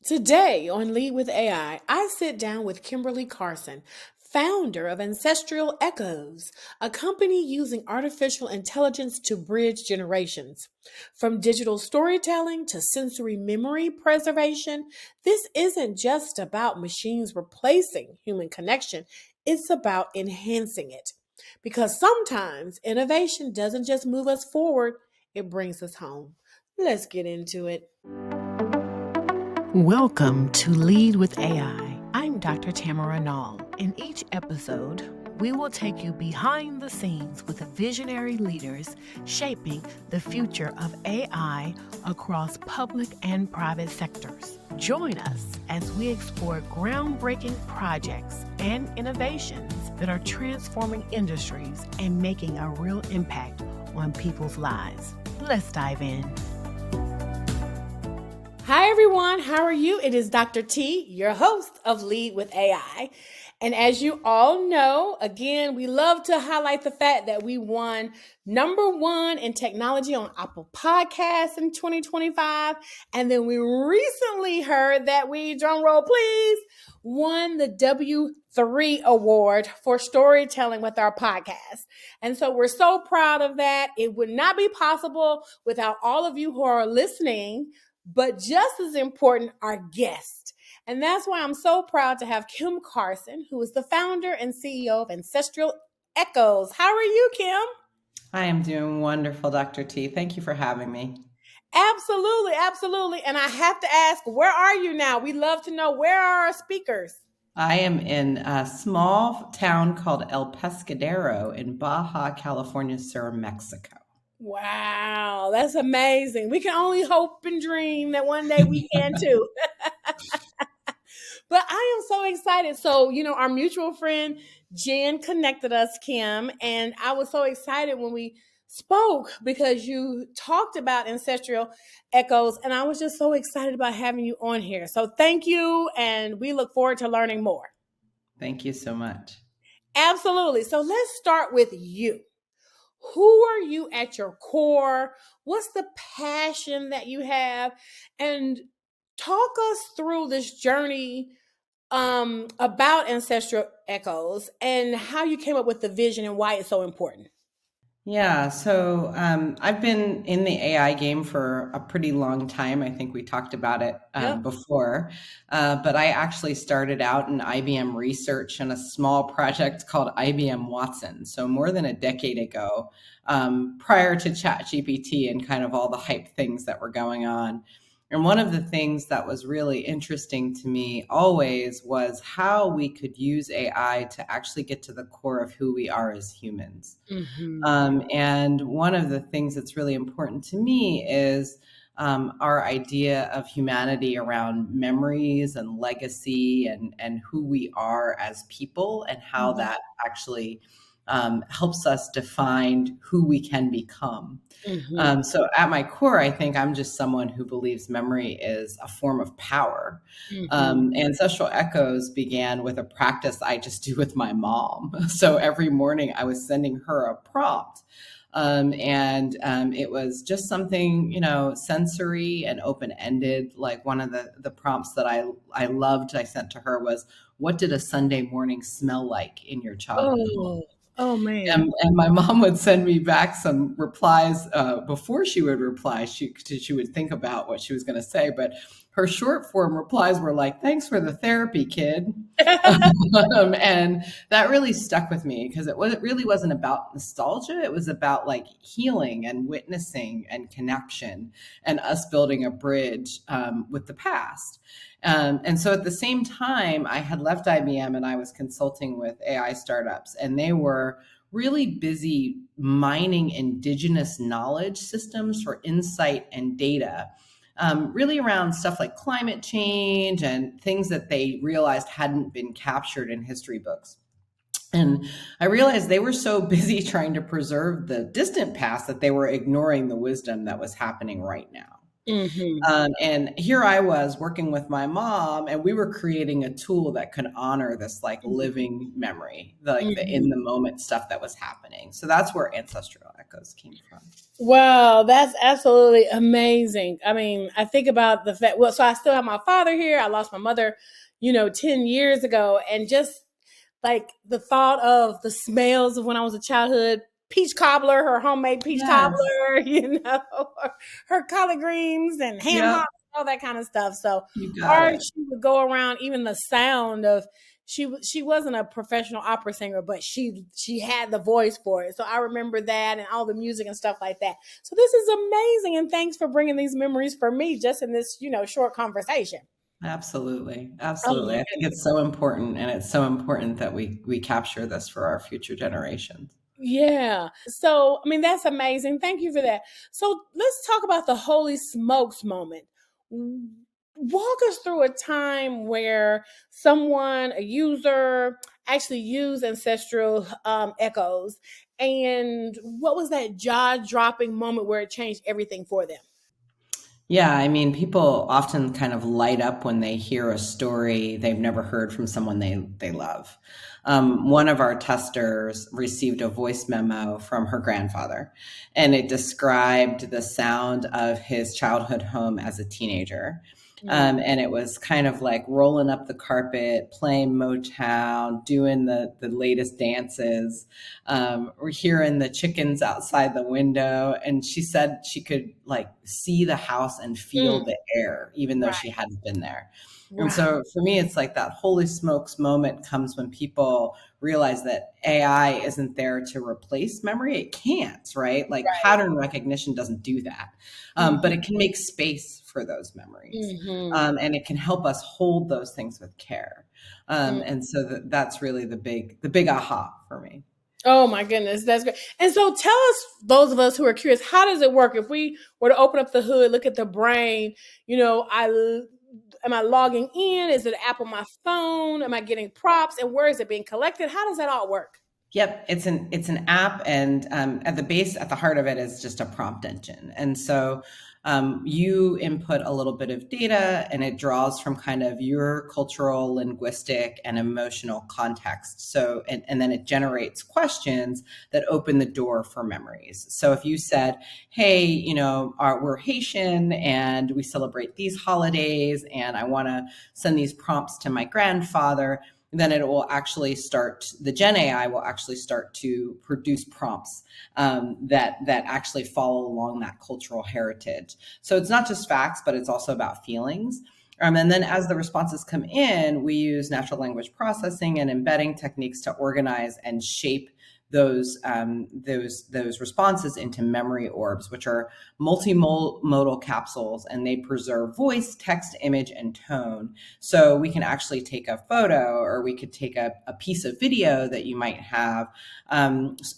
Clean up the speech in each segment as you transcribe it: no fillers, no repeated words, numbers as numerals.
Today on Lead with I sit down with Kimberly Carson, founder of Ancestral Echoes, a company using artificial intelligence to bridge generations. From digital storytelling to sensory memory preservation, this isn't just about machines replacing human connection, it's about enhancing it. Because sometimes innovation doesn't just move us forward, it brings us home. Let's get into it. Welcome to Lead with AI. I'm Dr. Tamara Nall. In each episode, we will take you behind the scenes with visionary leaders shaping the future of AI across public and private sectors. Join us as we explore groundbreaking projects and innovations that are transforming industries and making a real impact on people's lives. Let's dive in. Hi, everyone. How are you? It is Dr. T, your host of Lead with AI. And as you all know, again, we love to highlight the fact that we won #1 in technology on Apple Podcasts in 2025. And then we recently heard that we, drum roll please, won the W3 award for storytelling with our podcast. And so we're so proud of that. It would not be possible without all of you who are listening, but just as important, our guest. And that's why I'm so proud to have Kim Carson, who is the founder and CEO of Ancestral Echoes. How are you, Kim? I am doing wonderful, Dr. T. Thank you for having me. Absolutely, absolutely. And I have to ask, where are you now? We love to know, where are our speakers? I am in a small town called El Pescadero in Baja California Sur, Mexico. Wow, that's amazing. We can only hope and dream that one day we can too. But I am so excited. So, our mutual friend Jen connected us, Kim, and I was so excited when we spoke because you talked about Ancestral Echoes, and I was just so excited about having you on here. So thank you, and we look forward to learning more. Thank you so much. Absolutely. So let's start with you. Who are you at your core? What's the passion that you have? And talk us through this journey about Ancestral Echoes and how you came up with the vision and why it's so important. Yeah, so I've been in the AI game for a pretty long time. I think we talked about it before, but I actually started out in IBM research in a small project called IBM Watson. So more than a decade ago, prior to ChatGPT and kind of all the hype things that were going on. And one of the things that was really interesting to me always was how we could use AI to actually get to the core of who we are as humans. Mm-hmm. And one of the things that's really important to me is our idea of humanity around memories and legacy and who we are as people and how mm-hmm. that actually helps us define who we can become. Mm-hmm. So at my core, I think I'm just someone who believes memory is a form of power. Mm-hmm. Ancestral Echoes began with a practice I just do with my mom. So every morning I was sending her a prompt. It was just something, sensory and open-ended. Like one of the prompts that I loved, I sent to her was, what did a Sunday morning smell like in your childhood? Oh man. And my mom would send me back some replies before she would reply. She would think about what she was going to say, but her short form replies were like, thanks for the therapy, kid. And that really stuck with me because it really wasn't about nostalgia. It was about like healing and witnessing and connection and us building a bridge with the past. And so at the same time, I had left IBM and I was consulting with AI startups, and they were really busy mining indigenous knowledge systems for insight and data, really around stuff like climate change and things that they realized hadn't been captured in history books. And I realized they were so busy trying to preserve the distant past that they were ignoring the wisdom that was happening right now. Mm-hmm. And here I was working with my mom, and we were creating a tool that could honor this like living memory, like the Mm-hmm. in the moment stuff that was happening. So that's where Ancestral Echoes came from. Wow, that's absolutely amazing. I mean, I think about the fact, well, so I still have my father here. I lost my mother, 10 years ago. And just like the thought of the smells of when I was a childhood peach cobbler, her homemade peach Yes. cobbler, her collard greens and ham Yep. hocks, all that kind of stuff. So, You got or it. she would go around, even the sound of, she wasn't a professional opera singer, but she had the voice for it. So I remember that and all the music and stuff like that. So this is amazing, and thanks for bringing these memories for me just in this short conversation. Absolutely. Absolutely. Oh, I think it's so important, and it's so important that we capture this for our future generations. yeah. So, I mean, that's amazing. Thank you for that. So, let's talk about the holy smokes moment. Walk us through a time where someone, a user, actually used ancestral echoes. And what was that jaw dropping moment where it changed everything for them? Yeah, I mean, people often kind of light up when they hear a story they've never heard from someone they love. One of our testers received a voice memo from her grandfather, and it described the sound of his childhood home as a teenager. Mm, And it was kind of like rolling up the carpet, playing Motown, doing the latest dances. We're hearing the chickens outside the window, and she said she could like see the house and feel mm, the air even though she right, hadn't been there. And right, so for me it's like that holy smokes moment comes when people realize that AI isn't there to replace memory. It can't, right? Like right. pattern recognition doesn't do that. But Mm-hmm, it can make space for those memories. mm-hmm, And it can help us hold those things with care. And so that's really the big aha for me. oh my goodness, that's great. And so tell us, those of us who are curious, how does it work? If we were to open up the hood, look at the brain, I am I logging in? Is it an app on my phone? Am I getting props? And where is it being collected? How does that all work? Yep, it's an app, and at the base, at the heart of it, is just a prompt engine. And so you input a little bit of data, and it draws from kind of your cultural, linguistic, and emotional context. So, and then it generates questions that open the door for memories. So, if you said, "Hey, we're Haitian, and we celebrate these holidays, and I want to send these prompts to my grandfather," then it will actually start, the Gen AI will actually start to produce prompts that actually follow along that cultural heritage. So it's not just facts, but it's also about feelings. And then as the responses come in, we use natural language processing and embedding techniques to organize and shape those responses into memory orbs, which are multimodal capsules, and they preserve voice, text, image, and tone. So we can actually take a photo, or we could take a piece of video that you might have,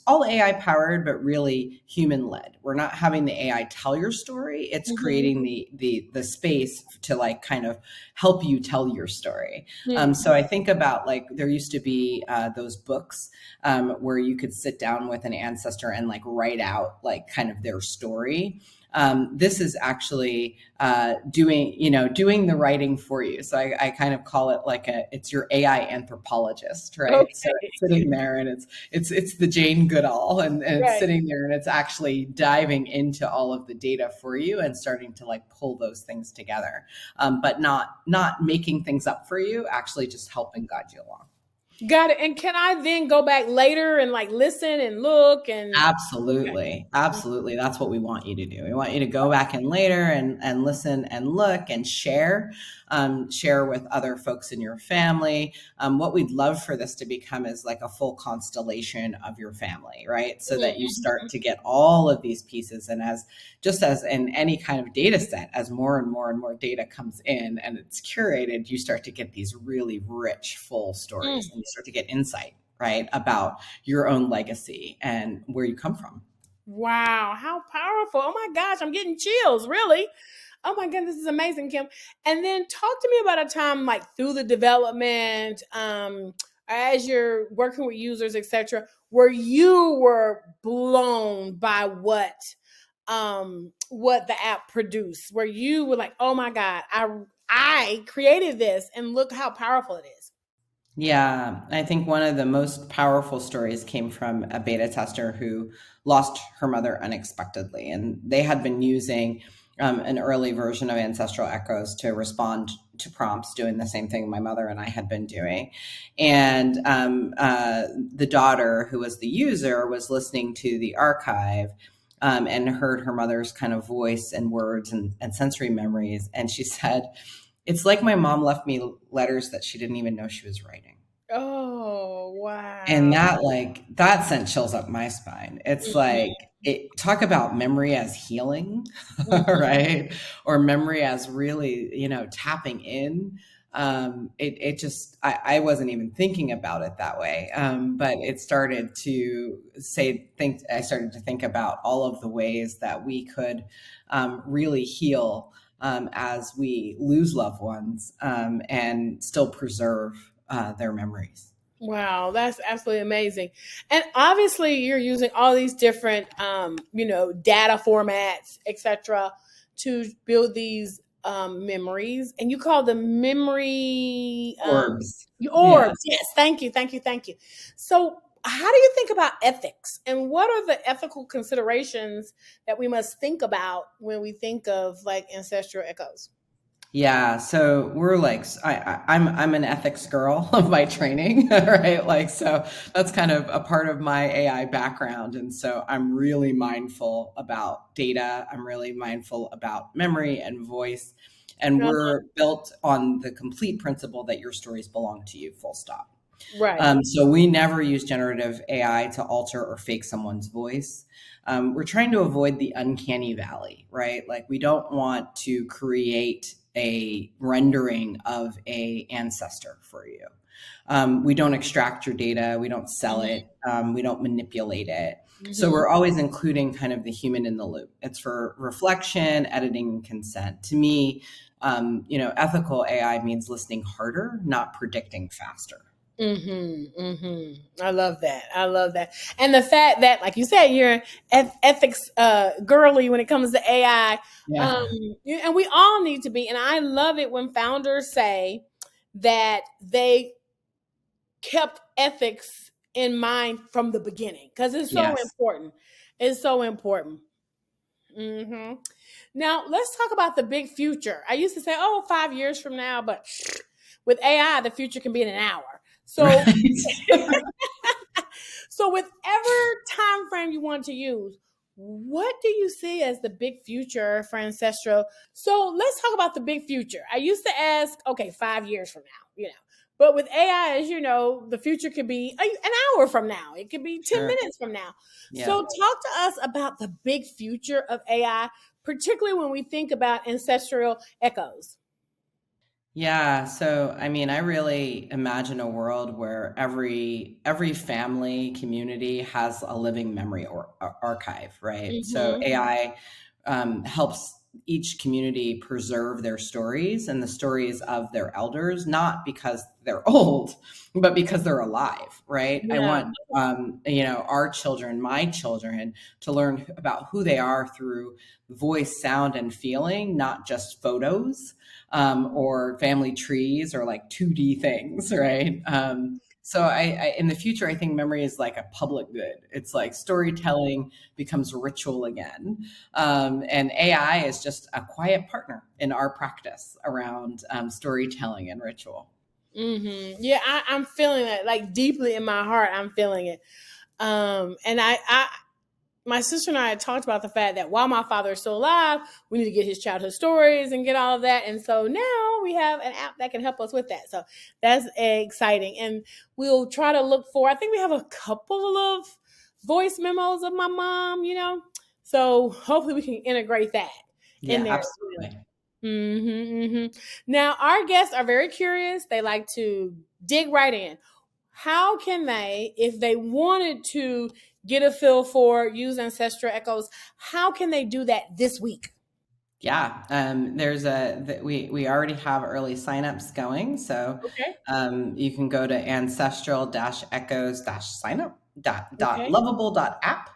all AI powered, but really human led. We're not having the AI tell your story; it's Mm-hmm. creating the space to like kind of help you tell your story. Mm, So I think about like there used to be those books where you could sit down with an ancestor and like write out like kind of their story. This is actually doing the writing for you. So I kind of call it like it's your AI anthropologist, right? So okay. it's sitting there, and it's the Jane Goodall, and it's Right. sitting there, and it's actually diving into all of the data for you and starting to like pull those things together, but not making things up for you, actually just helping guide you along. Got it. And can I then go back later and like listen and look and Absolutely. okay. Absolutely. That's what we want you to do. We want you to go back in later and listen and look and share with other folks in your family. What we'd love for this to become is like a full constellation of your family, right? So that you start Mhm. to get all of these pieces. And just as in any kind of data set, as more and more and more data comes in and it's curated, you start to get these really rich, full stories, Mm. and you start to get insight, right, about your own legacy and where you come from. Wow, how powerful. Oh my gosh, I'm getting chills, really. Oh my goodness, this is amazing, Kim. And then talk to me about a time like through the development, as you're working with users, etc., where you were blown by what what the app produced, where you were like, oh my God, I created this and look how powerful it is. Yeah, I think one of the most powerful stories came from a beta tester who lost her mother unexpectedly. And they had been using an early version of Ancestral Echoes to respond to prompts, doing the same thing my mother and I had been doing. And the daughter, who was the user, was listening to the archive and heard her mother's kind of voice and words and sensory memories. And she said, it's like my mom left me letters that she didn't even know she was writing. Oh, wow. And that sent chills up my spine. It's like, talk about memory as healing, right? Or memory as really, tapping in. I wasn't even thinking about it that way. But it started to I started to think about all of the ways that we could really heal as we lose loved ones and still preserve their memories. Wow, that's absolutely amazing. And obviously you're using all these different data formats, etc., to build these memories. And you call them memory Orbs. orbs. Yes, thank you, thank you, thank you. So how do you think about ethics, and what are the ethical considerations that we must think about when we think of like ancestral echoes? Yeah, so we're like, I'm an ethics girl by training, right? Like, so that's kind of a part of my AI background, and so I'm really mindful about data. I'm really mindful about memory and voice, and we're built on the complete principle that your stories belong to you, full stop. Right. So we never use generative AI to alter or fake someone's voice. We're trying to avoid the uncanny valley, right? Like, we don't want to create a rendering of a ancestor for you. We don't extract your data. We don't sell it. We don't manipulate it. So we're always including kind of the human in the loop. It's for reflection, editing, and consent. To me, ethical AI means listening harder, not predicting faster. I love that. I love that. And the fact that, like you said, you're an ethics girly when it comes to AI. Yeah. And we all need to be. And I love it when founders say that they kept ethics in mind from the beginning, because it's so Yes. important. It's so important. Now, let's talk about the big future. I used to say, oh, 5 years from now, but with AI, the future can be in an hour. So, Right. so whatever time frame you want to use, what do you see as the big future for Ancestral? So let's talk about the big future. I used to ask, okay, 5 years from now, but with AI, as you know, the future could be an hour from now. It could be 10 Sure. minutes from now. Yeah. So talk to us about the big future of AI, particularly when we think about ancestral echoes. Yeah, so I mean, I really imagine a world where every family community has a living memory or archive, right? So Mm-hmm. AI helps each community preserve their stories and the stories of their elders, not because they're old, but because they're alive, right? I Yeah. want our children, my children, to learn about who they are through voice, sound, and feeling, not just photos or family trees or like 2D things, right? So in the future, I think memory is like a public good. It's like storytelling becomes ritual again. And AI is just a quiet partner in our practice around storytelling and ritual. Yeah, I'm feeling that, like, deeply in my heart. I'm feeling it. And my sister and I had talked about the fact that while my father is still alive, we need to get his childhood stories and get all of that. And so now we have an app that can help us with that. So that's exciting. And we'll try to look for, I think we have a couple of voice memos of my mom. So hopefully we can integrate that in Yeah, there as well. absolutely. Now, our guests are very curious. They like to dig right in. How can they, if they wanted to get a feel for use Ancestral Echoes, how can they do that this week? Yeah, we already have early signups going, so Okay. you can go to ancestral-echoes-signup Okay. lovable.app,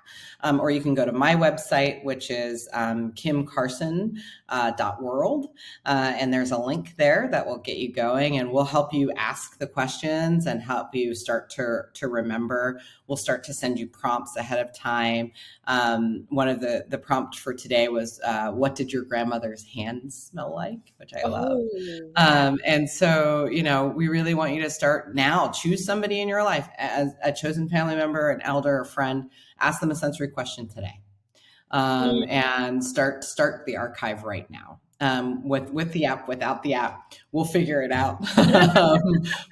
or you can go to my website, which is kimcarson.world, and there's a link there that will get you going, and we'll help you ask the questions and help you start to remember. We'll start to send you prompts ahead of time. One of the prompt for today was, what did your grandmother's hands smell like? Which I love. Oh, wow. And so, we really want you to start now. Choose somebody in your life as a chosen family member, an elder, a friend. Ask them a sensory question today, and start the archive right now. With the app, without the app, we'll figure it out.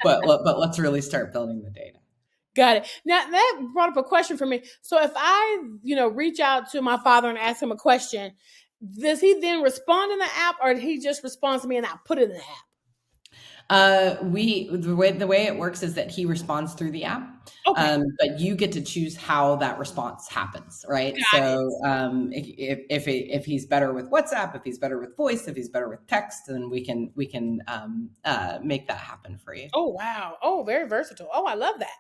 But let's really start building the data. Got it. Now that brought up a question for me. So if I, reach out to my father and ask him a question, does he then respond in the app, or he just responds to me and I put it in the app? The way it works is that he responds through the app, Okay. but you get to choose how that response happens, right? Got If he's better with WhatsApp, if he's better with voice, if he's better with text, then we can make that happen for you. Oh, wow. Oh, very versatile. Oh, I love that.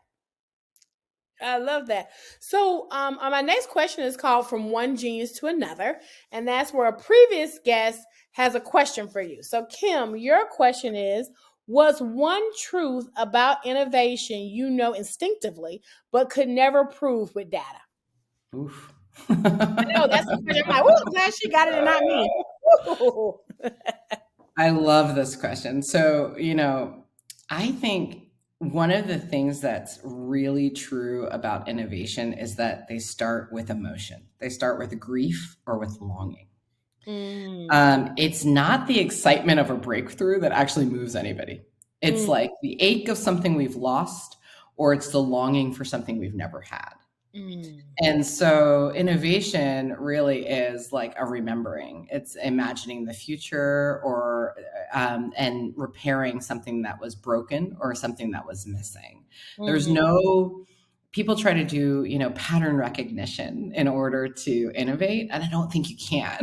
I love that. So, my next question is called From One Genius to Another, and that's where a previous guest has a question for you. So, Kim, your question is, what's one truth about innovation you know instinctively, but could never prove with data? Oof. I know that's the question. I'm like, oh, I'm glad she got it and not me. Woo. I love this question. So, I think one of the things that's really true about innovation is that they start with emotion. They start with grief or with longing. It's not the excitement of a breakthrough that actually moves anybody. It's like the ache of something we've lost, or it's the longing for something we've never had. And so innovation really is like a remembering. It's imagining the future, or and repairing something that was broken or something that was missing. There's no People try to do, pattern recognition in order to innovate, and I don't think you can.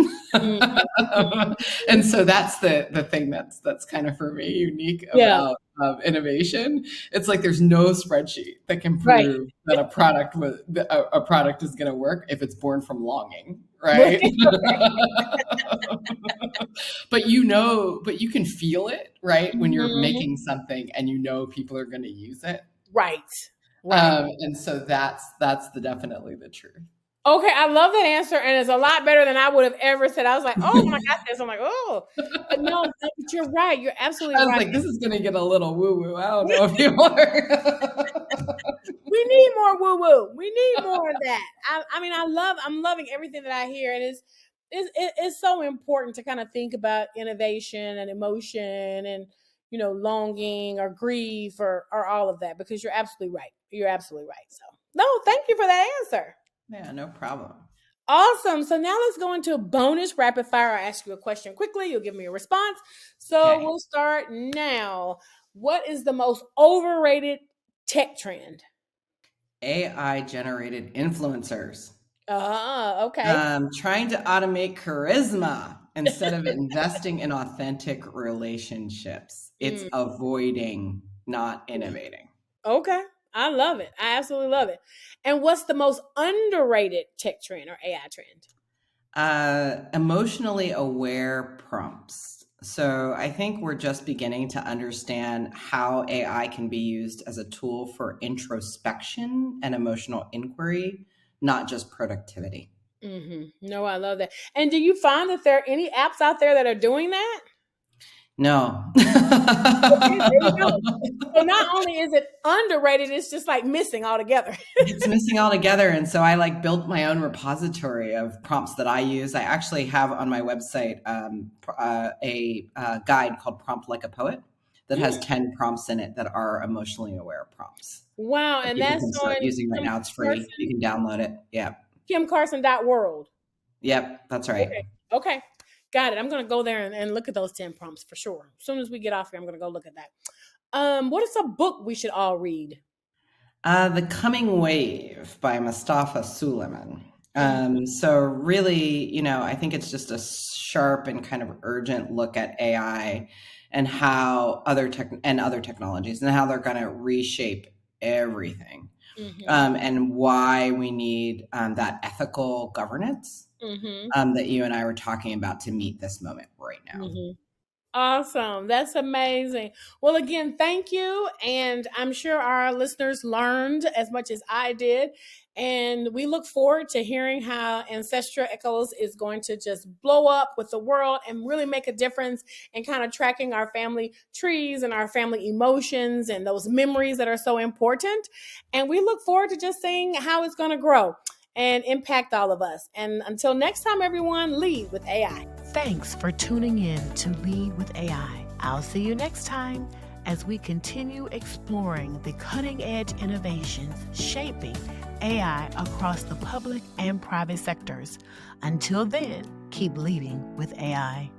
And so that's the thing that's kind of, for me, unique Yeah. about innovation. It's like there's no spreadsheet that can Right. prove that a product is going to work if it's born from longing, right? But you can feel it, right? When you're making something and people are going to use it. Right. Right. And so that's definitely the truth. Okay, I love that answer, and it's a lot better than I would have ever said. I was like, "Oh, when I got this, I'm like, oh," but no, but you're right. You're absolutely I was right. like, this is going to get a little woo-woo. I don't know if you are. We need more woo-woo. We need more of that. I'm loving everything that I hear, and it's so important to kind of think about innovation and emotion and longing or grief or all of that, because you're absolutely right. You're absolutely right. So no, thank you for that answer. Yeah, no problem. Awesome. So now let's go into a bonus rapid fire. I'll ask you a question quickly. You'll give me a response. So Okay. we'll start now. What is the most overrated tech trend? AI generated influencers. Okay. Trying to automate charisma instead of investing in authentic relationships. It's avoiding, not innovating. Okay. I love it. I absolutely love it. And what's the most underrated tech trend or AI trend? Emotionally aware prompts. So I think we're just beginning to understand how AI can be used as a tool for introspection and emotional inquiry, not just productivity. No, I love that. And do you find that there are any apps out there that are doing that? No. Okay, there you go. So not only is it underrated, it's just like missing altogether. It's missing altogether. And so I built my own repository of prompts that I use. I actually have on my website a guide called Prompt Like a Poet that has 10 prompts in it that are emotionally aware prompts. Wow. That And people that's can start on using right Kim now. It's free. Carson, You can download it. Yeah. KimCarson.world. Yep, that's right. Okay. Got it. I'm going to go there and look at those 10 prompts for sure. As soon as we get off here, I'm going to go look at that. What is a book we should all read? The Coming Wave by Mustafa Suleiman. So really, I think it's just a sharp and kind of urgent look at AI and how other technologies and how they're going to reshape everything, and why we need that ethical governance that you and I were talking about to meet this moment right now. Awesome. That's amazing. Well, again, thank you. And I'm sure our listeners learned as much as I did. And we look forward to hearing how Ancestral Echoes is going to just blow up with the world and really make a difference in kind of tracking our family trees and our family emotions and those memories that are so important. And we look forward to just seeing how it's going to grow and impact all of us. And until next time, everyone, lead with AI. Thanks for tuning in to Lead with AI. I'll see you next time as we continue exploring the cutting-edge innovations shaping AI across the public and private sectors. Until then, keep leading with AI.